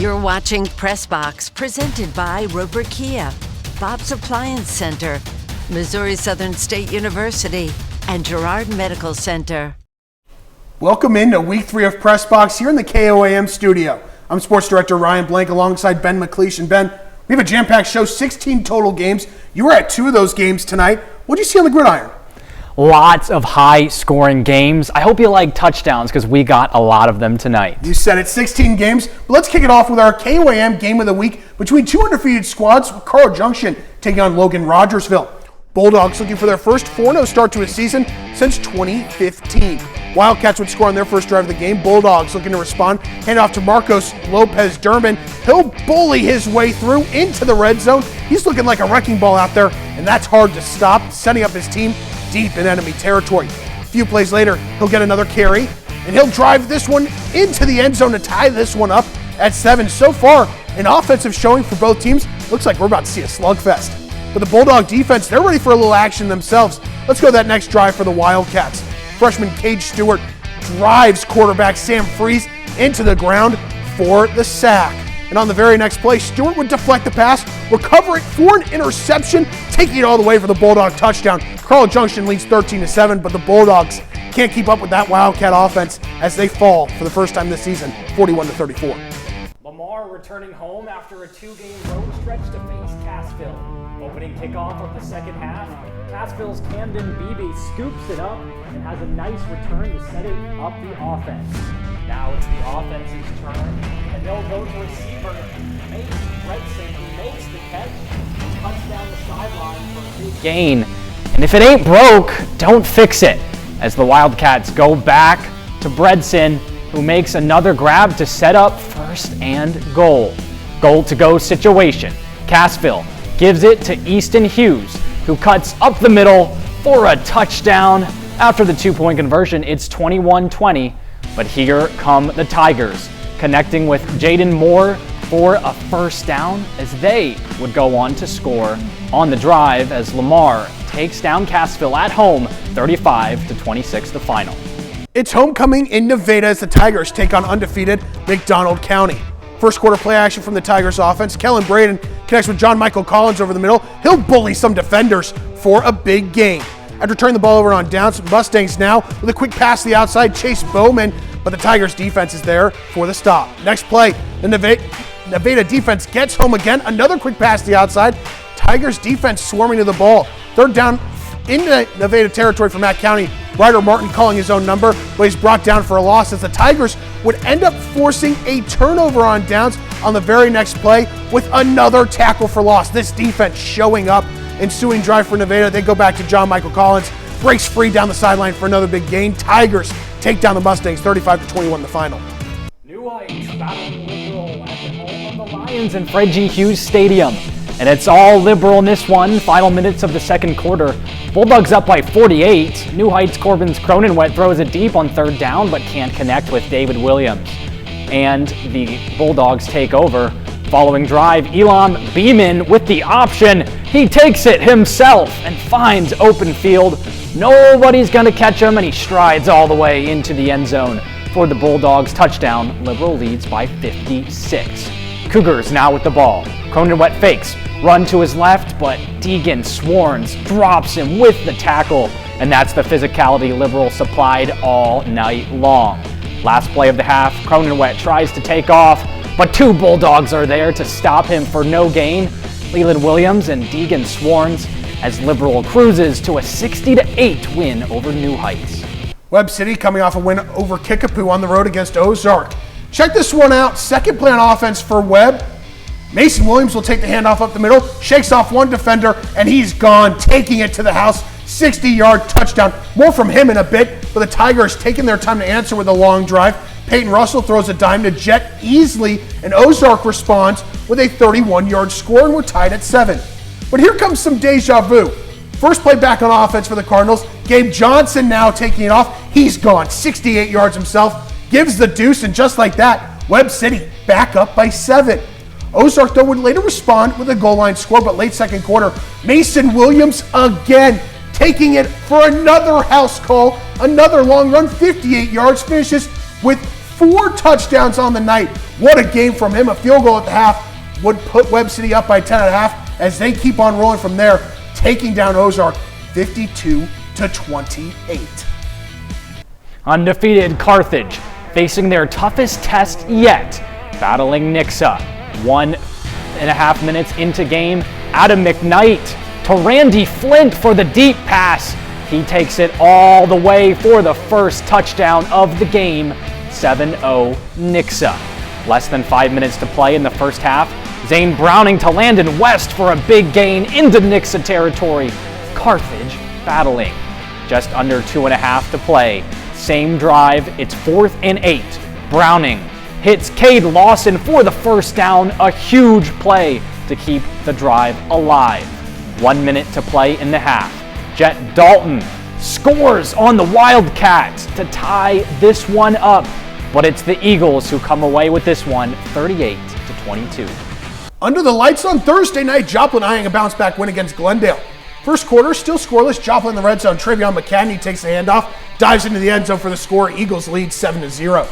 You're watching Press Box, presented by Roper Kia, Bob's Appliance Center, Missouri Southern State University, and Girard Medical Center. Welcome into Week 3 of Press Box here in the KOAM studio. I'm Sports Director Ryan Blank alongside Ben McLeish. And Ben, we have a jam-packed show, 16 total games. You were at 2 of those games tonight. What did you see on the gridiron? Lots of high-scoring games. I hope you like touchdowns because we got a lot of them tonight. You said it, 16 games. But let's kick it off with our KOAM Game of the Week between two undefeated squads, with Carl Junction taking on Logan Rogersville. Bulldogs looking for their first 4-0 start to a season since 2015. Wildcats would score on their first drive of the game. Bulldogs looking to respond. Hand off to Marcos Lopez-Durman. He'll bully his way through into the red zone. He's looking like a wrecking ball out there, and that's hard to stop, setting up his team deep in enemy territory. A few plays later, he'll get another carry, and he'll drive this one into the end zone to tie this one up at 7. So far, an offensive showing for both teams. Looks like we're about to see a slugfest. But the Bulldog defense, they're ready for a little action themselves. Let's go that next drive for the Wildcats. Freshman Cage Stewart drives quarterback Sam Freeze into the ground for the sack. And on the very next play, Stewart would deflect the pass, recover it for an interception, taking it all the way for the Bulldog touchdown. Carl Junction leads 13-7, but the Bulldogs can't keep up with that Wildcat offense as they fall for the first time this season, 41-34. Lamar returning home after a 2-game road stretch to face Cassville. Opening kickoff of the second half, Cassville's Camden Beebe scoops it up and has a nice return to set it up the offense. Now it's the offense's turn, and they'll go to receiver Mace Redson, who makes the catch and cuts down the sideline for a big Gain. And if it ain't broke, don't fix it. As the Wildcats go back to Bredson, who makes another grab to set up first and goal. Goal to go situation. Cassville gives it to Easton Hughes, who cuts up the middle for a touchdown. After the 2-point conversion, it's 21-20, but here come the Tigers, connecting with Jaden Moore for a first down as they would go on to score on the drive as Lamar takes down Cassville at home, 35-26 the final. It's homecoming in Nevada as the Tigers take on undefeated McDonald County. First quarter play action from the Tigers offense. Kellen Braden connects with John Michael Collins over the middle. He'll bully some defenders for a big gain. After turning the ball over on downs, Mustangs now with a quick pass to the outside, Chase Bowman, but the Tigers defense is there for the stop. Next play, the Nevada defense gets home again. Another quick pass to the outside. Tigers defense swarming to the ball. Third down into Nevada territory for Matt County. Ryder Martin calling his own number, but he's brought down for a loss as the Tigers would end up forcing a turnover on downs on the very next play with another tackle for loss. This defense showing up. Ensuing drive for Nevada, they go back to John Michael Collins, breaks free down the sideline for another big gain. Tigers take down the Mustangs 35-21 the final. New Heights battling Liberal at the home of the Lions in Fred G. Hughes Stadium. And it's all Liberal in this one. Final minutes of the second quarter. Bulldogs up by 48. New Heights Corbin's Cronenwet throws it deep on third down, but can't connect with David Williams. And the Bulldogs take over. Following drive, Elam Beeman with the option. He takes it himself and finds open field. Nobody's going to catch him, and he strides all the way into the end zone for the Bulldogs touchdown. Liberal leads by 56. Cougars now with the ball. Cronenwet fakes. Run to his left, but Deegan Swarns drops him with the tackle, and that's the physicality Liberal supplied all night long. Last play of the half, Cronenwet tries to take off, but 2 Bulldogs are there to stop him for no gain. Leland Williams and Deegan Swarns as Liberal cruises to a 60-8 win over New Heights. Webb City coming off a win over Kickapoo on the road against Ozark. Check this one out. Second play on offense for Webb. Mason Williams will take the handoff up the middle, shakes off one defender, and he's gone, taking it to the house. 60-yard touchdown. More from him in a bit, but the Tigers taking their time to answer with a long drive. Peyton Russell throws a dime to Jet Easley, and Ozark responds with a 31-yard score, and we're tied at 7. But here comes some deja vu. First play back on offense for the Cardinals. Gabe Johnson now taking it off. He's gone, 68 yards himself, gives the deuce, and just like that, Webb City back up by 7. Ozark, though, would later respond with a goal line score, but late second quarter, Mason Williams again taking it for another house call, another long run, 58 yards, finishes with 4 touchdowns on the night. What a game from him. A field goal at the half would put Webb City up by 10 at half as they keep on rolling from there, taking down Ozark 52-28. Undefeated Carthage, facing their toughest test yet, battling Nixa. 1.5 minutes into game, Adam McKnight to Randy Flint for the deep pass. He takes it all the way for the first touchdown of the game, 7-0 Nixa. Less than 5 minutes to play in the first half. Zane Browning to Landon West for a big gain into Nixa territory. Carthage battling. Just under 2.5 to play. Same drive, it's 4th and 8. Browning hits Cade Lawson for the first down, a huge play to keep the drive alive. 1 minute to play in the half. Jet Dalton scores on the Wildcats to tie this one up, but it's the Eagles who come away with this one, 38-22. Under the lights on Thursday night, Joplin eyeing a bounce-back win against Glendale. First quarter, still scoreless. Joplin in the red zone. Travion McCadney takes the handoff, dives into the end zone for the score. Eagles lead 7-0.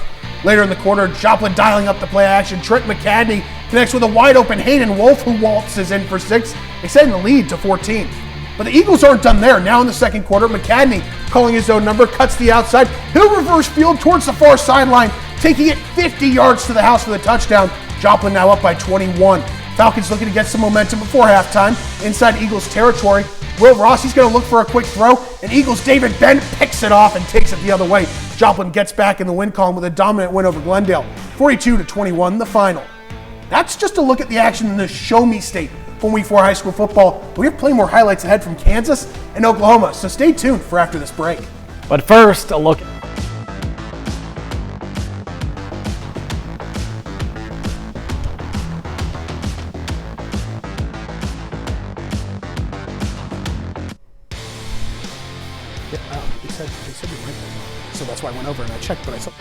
Later in the quarter, Joplin dialing up the play action. Trent McCadney connects with a wide-open Hayden Wolf, who waltzes in for 6, extending the lead to 14. But the Eagles aren't done there. Now in the second quarter, McCadney, calling his own number, cuts the outside. He'll reverse field towards the far sideline, taking it 50 yards to the house for the touchdown. Joplin now up by 21. Falcons looking to get some momentum before halftime. Inside Eagles territory, Will Rossi's going to look for a quick throw, and Eagles' David Ben picks it off and takes it the other way. Joplin gets back in the win column with a dominant win over Glendale, 42-21 the final. That's just a look at the action in the Show Me State from Week 4 high school football. We have plenty more highlights ahead from Kansas and Oklahoma, so stay tuned for after this break. But first, a look. They said you're right, so that's why I went over and I checked, but I saw.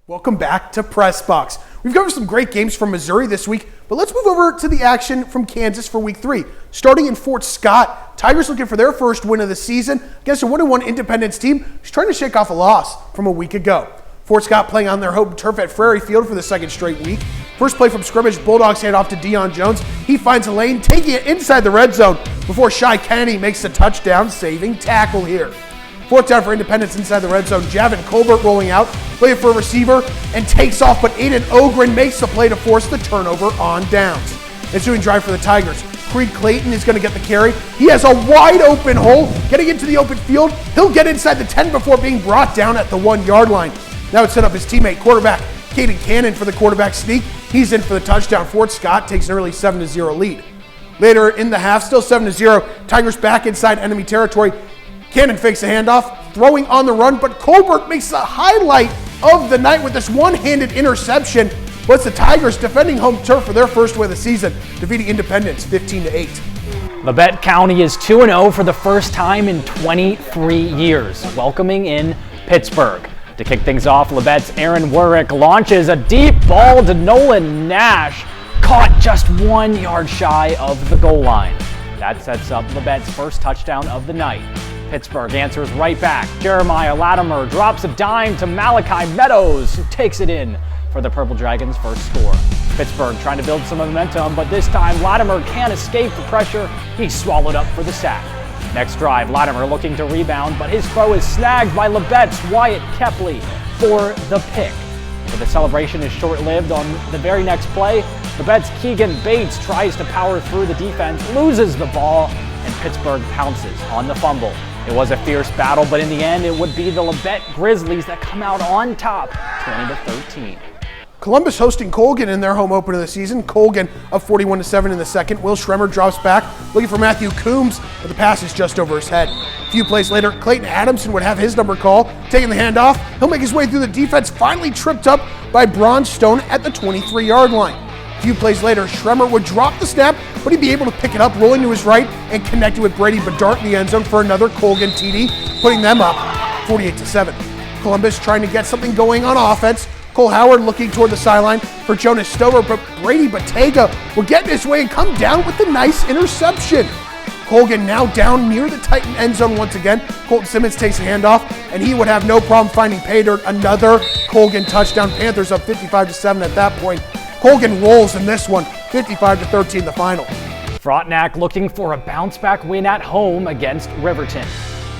Welcome back to Press Box. We've covered some great games from Missouri this week, but let's move over to the action from Kansas for Week 3. Starting in Fort Scott, Tigers looking for their first win of the season against a 1-1 Independence team who's trying to shake off a loss from a week ago. Fort Scott playing on their home turf at Frary Field for the second straight week. First play from scrimmage, Bulldogs hand off to Deion Jones. He finds a lane, taking it inside the red zone before Shy Kennedy makes the touchdown-saving tackle here. Fourth down for Independence inside the red zone. Javin Colbert rolling out, playing for a receiver, and takes off, but Aiden Ogren makes the play to force the turnover on downs. Ensuing drive for the Tigers. Creed Clayton is going to get the carry. He has a wide open hole, getting into the open field. He'll get inside the 10 before being brought down at the 1-yard line. Now it's set up his teammate, quarterback Caden Cannon for the quarterback sneak. He's in for the touchdown. Fort Scott takes an early 7-0 lead. Later in the half, still 7-0, Tigers back inside enemy territory. Cannon fakes a handoff, throwing on the run, but Colbert makes the highlight of the night with this one-handed interception. But it's the Tigers defending home turf for their first win of the season, defeating Independence 15-8. Labette County is 2-0 for the first time in 23 years, welcoming in Pittsburgh. To kick things off, Labette's Aaron Warwick launches a deep ball to Nolan Nash, caught just 1 yard shy of the goal line. That sets up Labette's first touchdown of the night. Pittsburgh answers right back. Jeremiah Latimer drops a dime to Malachi Meadows, who takes it in for the Purple Dragons' first score. Pittsburgh trying to build some momentum, but this time Latimer can't escape the pressure. He's swallowed up for the sack. Next drive, Latimer looking to rebound, but his throw is snagged by Labette's Wyatt Kepley for the pick. But the celebration is short-lived. On the very next play, Labette's Keegan Bates tries to power through the defense, loses the ball, and Pittsburgh pounces on the fumble. It was a fierce battle, but in the end, it would be the Labette Grizzlies that come out on top, 20-13. Columbus hosting Colgan in their home opener of the season. Colgan up 41-7 in the second. Will Schremer drops back, looking for Matthew Coombs, but the pass is just over his head. A few plays later, Clayton Adamson would have his number called, taking the handoff. He'll make his way through the defense, finally tripped up by Braun Stone at the 23-yard line. few plays later, Schremer would drop the snap, but he'd be able to pick it up, rolling to his right, and connect it with Brady Bedart in the end zone for another Colgan TD, putting them up 48-7. Columbus trying to get something going on offense. Cole Howard looking toward the sideline for Jonas Stover, but Brady Batega will get in his way and come down with a nice interception. Colgan now down near the Titan end zone once again. Colton Simmons takes the handoff, and he would have no problem finding pay dirt. Another Colgan touchdown. Panthers up 55-7 at that point. Colgan rolls in this one, 55-13 the final. Frontenac looking for a bounce-back win at home against Riverton.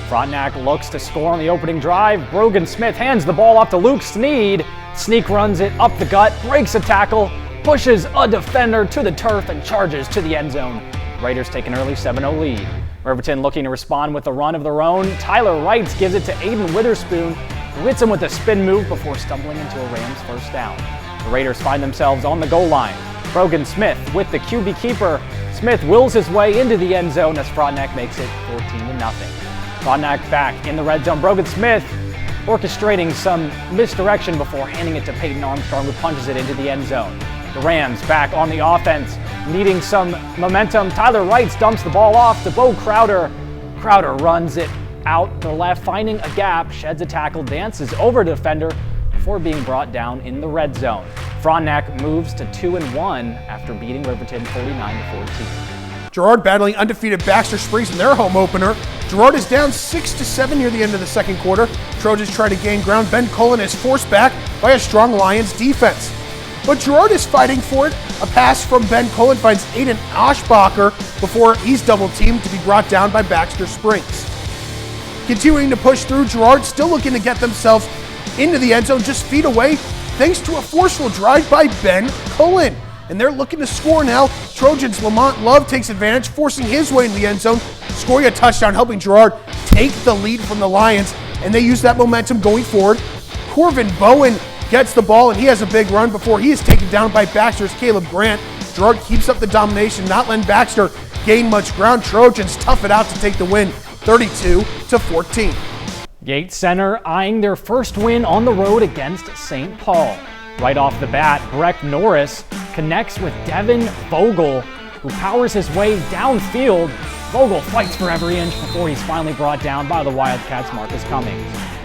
Frontenac looks to score on the opening drive. Brogan Smith hands the ball off to Luke Sneed. Sneak runs it up the gut, breaks a tackle, pushes a defender to the turf, and charges to the end zone. Raiders take an early 7-0 lead. Riverton looking to respond with a run of their own. Tyler Wrights gives it to Aiden Witherspoon, who hits him with a spin move before stumbling into a Rams first down. The Raiders find themselves on the goal line. Brogan Smith with the QB keeper. Smith wills his way into the end zone as Frontenac makes it 14-0. Frontenac back in the red zone. Brogan Smith orchestrating some misdirection before handing it to Peyton Armstrong, who punches it into the end zone. The Rams back on the offense, needing some momentum. Tyler Wrights dumps the ball off to Bo Crowder. Crowder runs it out to the left, finding a gap, sheds a tackle, dances over the defender before being brought down in the red zone. Frontenac moves to 2-1 after beating Riverton 49-14. Girard battling undefeated Baxter Springs in their home opener. Girard is down 6-7 near the end of the second quarter. Trojans try to gain ground. Ben Cullen is forced back by a strong Lions defense. But Girard is fighting for it. A pass from Ben Cullen finds Aiden Oshbacher before he's double-teamed to be brought down by Baxter Springs. Continuing to push through, Girard still looking to get themselves into the end zone, just feet away, thanks to a forceful drive by Ben Cullen. And they're looking to score now. Trojans' Lamont Love takes advantage, forcing his way into the end zone, scoring a touchdown, helping Girard take the lead from the Lions. And they use that momentum going forward. Corvin Bowen gets the ball, and he has a big run before he is taken down by Baxter's Caleb Grant. Girard keeps up the domination, not letting Baxter gain much ground. Trojans tough it out to take the win, 32-14. Yates Center eyeing their first win on the road against St. Paul. Right off the bat, Breck Norris connects with Devin Vogel, who powers his way downfield. Vogel fights for every inch before he's finally brought down by the Wildcats' Marcus Cummings.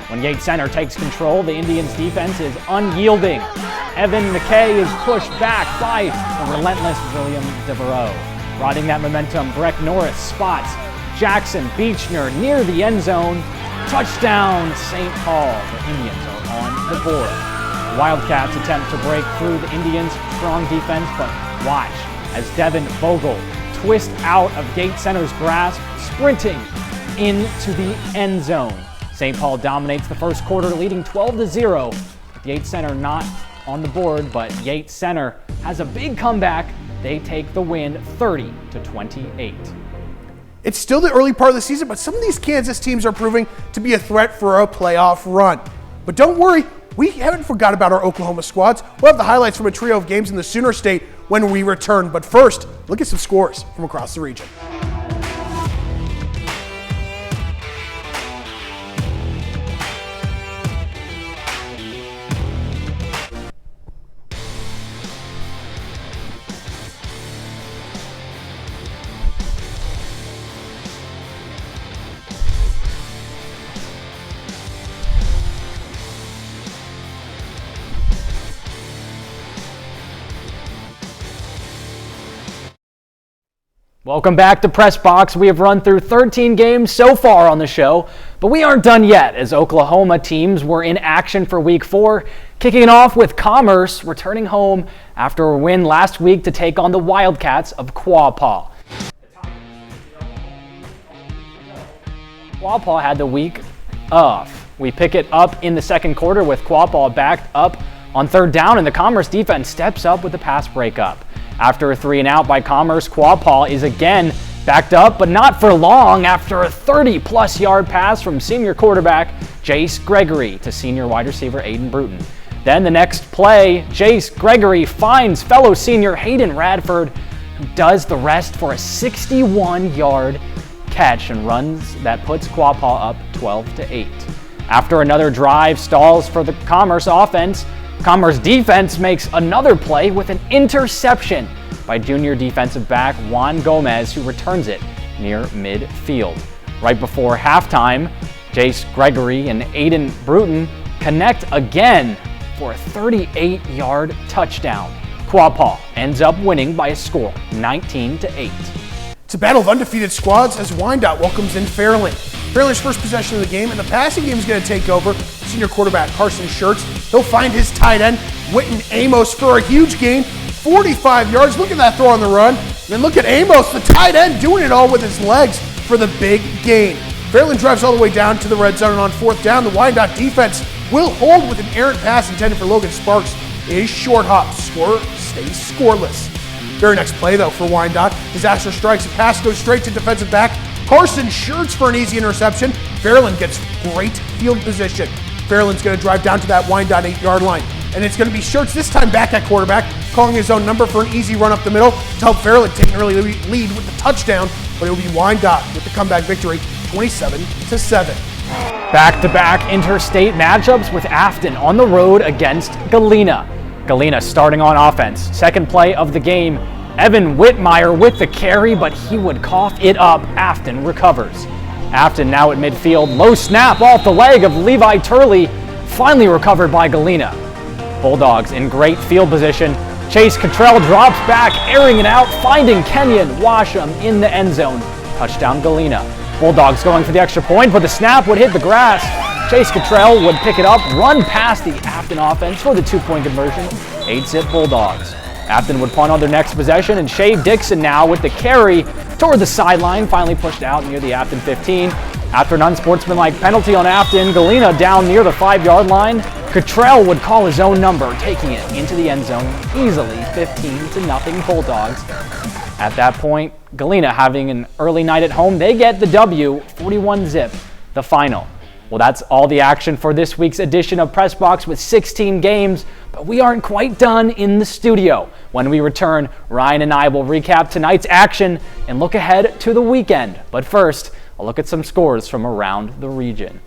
When Yates Center takes control, the Indians' defense is unyielding. Evan McKay is pushed back by the relentless William Devereaux. Riding that momentum, Breck Norris spots Jackson Beechner near the end zone. Touchdown, St. Paul. The Indians are on the board. Wildcats attempt to break through the Indians' strong defense, but watch as Devin Vogel twists out of Yates Center's grasp, sprinting into the end zone. St. Paul dominates the first quarter, leading 12-0. Yates Center not on the board, but Yates Center has a big comeback. They take the win 30-28. It's still the early part of the season, but some of these Kansas teams are proving to be a threat for a playoff run. But don't worry, we haven't forgot about our Oklahoma squads. We'll have the highlights from a trio of games in the Sooner State when we return. But first, look at some scores from across the region. Welcome back to Press Box. We have run through 13 games so far on the show, but we aren't done yet as Oklahoma teams were in action for Week 4, kicking it off with Commerce returning home after a win last week to take on the Wildcats of Quapaw. Quapaw had the week off. We pick it up in the second quarter with Quapaw backed up on third down, and the Commerce defense steps up with the pass breakup. After a 3-and-out by Commerce, Quapaw is again backed up, but not for long after a 30-plus yard pass from senior quarterback Jace Gregory to senior wide receiver Aiden Bruton. Then the next play, Jace Gregory finds fellow senior Hayden Radford, who does the rest for a 61-yard catch and runs that puts Quapaw up 12-8. After another drive stalls for the Commerce offense, Commerce defense makes another play with an interception by junior defensive back Juan Gomez, who returns it near midfield. Right before halftime, Jace Gregory and Aiden Bruton connect again for a 38-yard touchdown. Quapaw ends up winning by a score 19-8. It's a battle of undefeated squads as Wyandotte welcomes in Fairland. Fairland's first possession of the game, and the passing game is going to take over. Senior quarterback Carson Schertz, he'll find his tight end, Witten Amos, for a huge gain, 45 yards. Look at that throw on the run. And then look at Amos, the tight end, doing it all with his legs for the big gain. Fairland drives all the way down to the red zone, and on fourth down, the Wyandotte defense will hold with an errant pass intended for Logan Sparks. A short hop. Score stays scoreless. Very next play, though, for Wyandotte. Disaster strikes. A pass goes straight to defensive back Carson Schertz for an easy interception. Fairland gets great field position. Fairland's going to drive down to that Wyandotte 8-yard line. And it's going to be Schertz this time back at quarterback, calling his own number for an easy run up the middle to help Fairland take an early lead with the touchdown. But it will be Wyandotte with the comeback victory, 27-7. Back-to-back interstate matchups with Afton on the road against Galena. Galena starting on offense. Second play of the game, Evan Whitmire with the carry, but he would cough it up. Afton recovers. Afton now at midfield. Low snap off the leg of Levi Turley, finally recovered by Galena. Bulldogs in great field position. Chase Cottrell drops back, airing it out, finding Kenyon Washam in the end zone. Touchdown Galena. Bulldogs going for the extra point, but the snap would hit the grass. Chase Cottrell would pick it up, run past the Afton offense for the 2-point conversion. 8-zip Bulldogs. Afton would punt on their next possession, and Shea Dixon now with the carry toward the sideline, finally pushed out near the Afton 15. After an unsportsmanlike penalty on Afton, Galena down near the 5-yard line. Cottrell would call his own number, taking it into the end zone easily, 15-0 Bulldogs. At that point, Galena having an early night at home, they get the W, 41-zip, the final. Well, that's all the action for this week's edition of Press Box with 16 games, but we aren't quite done in the studio. When we return, Ryan and I will recap tonight's action and look ahead to the weekend. But first, a look at some scores from around the region.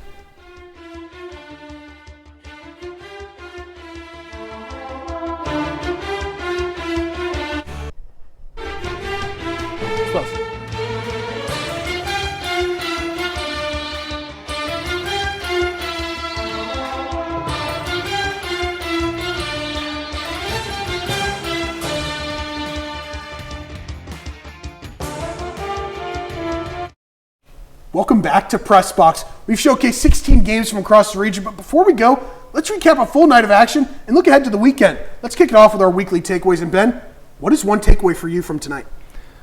Welcome back to Press Box. We've showcased 16 games from across the region, but before we go, let's recap a full night of action and look ahead to the weekend. Let's kick it off with our weekly takeaways. And Ben, what is one takeaway for you from tonight?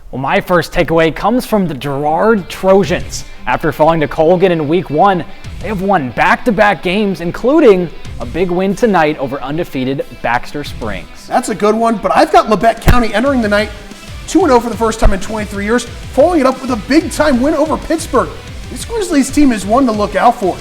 Well, my first takeaway comes from the Girard Trojans. After falling to Colgan in week 1, they have won back-to-back games, including a big win tonight over undefeated Baxter Springs. That's a good one, but I've got Labette County entering the night 2-0 for the first time in 23 years, following it up with a big-time win over Pittsburgh. This Grizzlies team is one to look out for.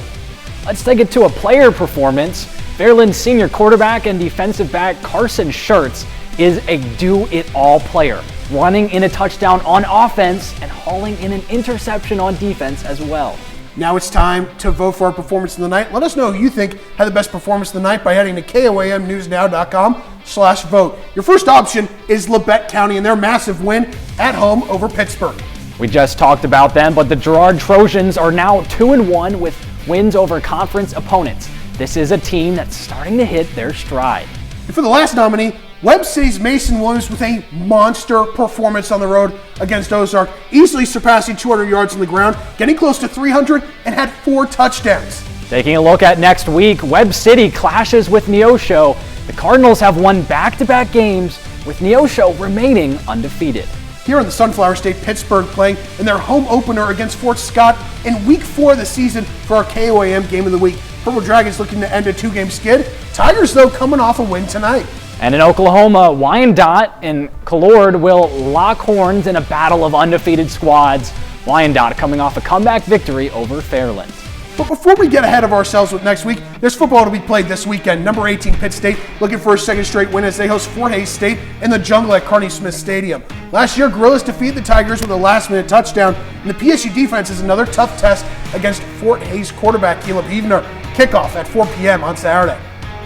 Let's take it to a player performance. Fairland senior quarterback and defensive back Carson Schertz is a do-it-all player, running in a touchdown on offense and hauling in an interception on defense as well. Now it's time to vote for our performance of the night. Let us know who you think had the best performance of the night by heading to koamnewsnow.com/vote. Your first option is Labette County and their massive win at home over Pittsburgh. We just talked about them, but the Girard Trojans are now 2-1 with wins over conference opponents. This is a team that's starting to hit their stride. And for the last nominee, Webb City's Mason Williams with a monster performance on the road against Ozark, easily surpassing 200 yards on the ground, getting close to 300, and had 4 touchdowns. Taking a look at next week, Webb City clashes with Neosho. The Cardinals have won back-to-back games, with Neosho remaining undefeated. Here in the Sunflower State, Pittsburgh playing in their home opener against Fort Scott in week 4 of the season for our KOAM Game of the Week. Purple Dragons looking to end a 2-game skid. Tigers, though, coming off a win tonight. And in Oklahoma, Wyandotte and Calord will lock horns in a battle of undefeated squads. Wyandotte coming off a comeback victory over Fairland. But before we get ahead of ourselves with next week, there's football to be played this weekend. Number 18 Pitt State looking for a second straight win as they host Fort Hays State in the jungle at Carney Smith Stadium. Last year, Gorillas defeated the Tigers with a last-minute touchdown, and the PSU defense is another tough test against Fort Hays quarterback Caleb Hevener. Kickoff at 4 p.m. on Saturday.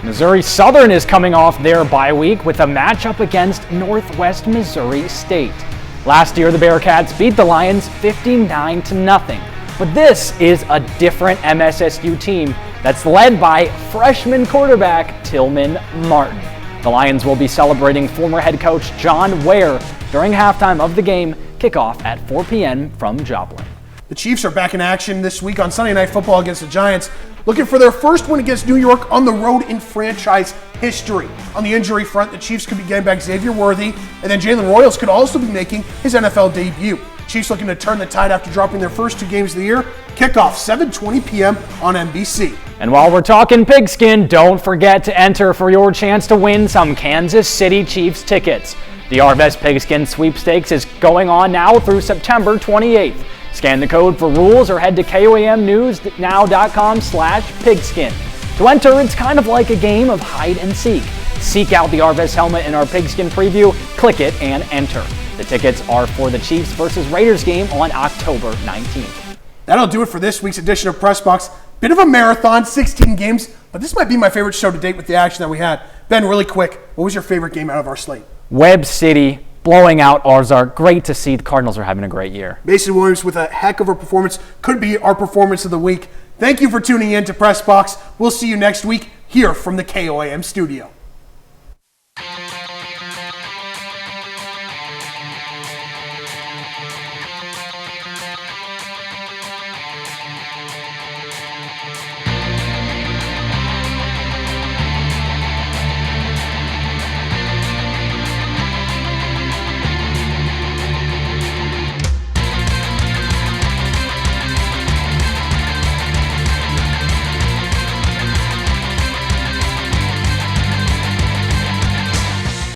Missouri Southern is coming off their bye week with a matchup against Northwest Missouri State. Last year, the Bearcats beat the Lions 59-0. But this is a different MSSU team that's led by freshman quarterback Tillman Martin. The Lions will be celebrating former head coach John Ware during halftime of the game, kickoff at 4 p.m. from Joplin. The Chiefs are back in action this week on Sunday Night Football against the Giants, looking for their first win against New York on the road in franchise history. On the injury front, the Chiefs could be getting back Xavier Worthy, and then Jalen Royals could also be making his NFL debut. Chiefs looking to turn the tide after dropping their first 2 games of the year. Kickoff 7:20 p.m. on NBC. And while we're talking pigskin, don't forget to enter for your chance to win some Kansas City Chiefs tickets. The Arvest Pigskin Sweepstakes is going on now through September 28th. Scan the code for rules or head to KOAMnewsnow.com/pigskin. To enter, it's kind of like a game of hide and seek. Seek out the Arvest helmet in our pigskin preview, click it, and enter. The tickets are for the Chiefs versus Raiders game on October 19th. That'll do it for this week's edition of Press Box. Bit of a marathon, 16 games, but this might be my favorite show to date with the action that we had. Ben, really quick, what was your favorite game out of our slate? Webb City blowing out Ozark. Great to see the Cardinals are having a great year. Mason Williams with a heck of a performance. Could be our performance of the week. Thank you for tuning in to Press Box. We'll see you next week here from the KOAM studio.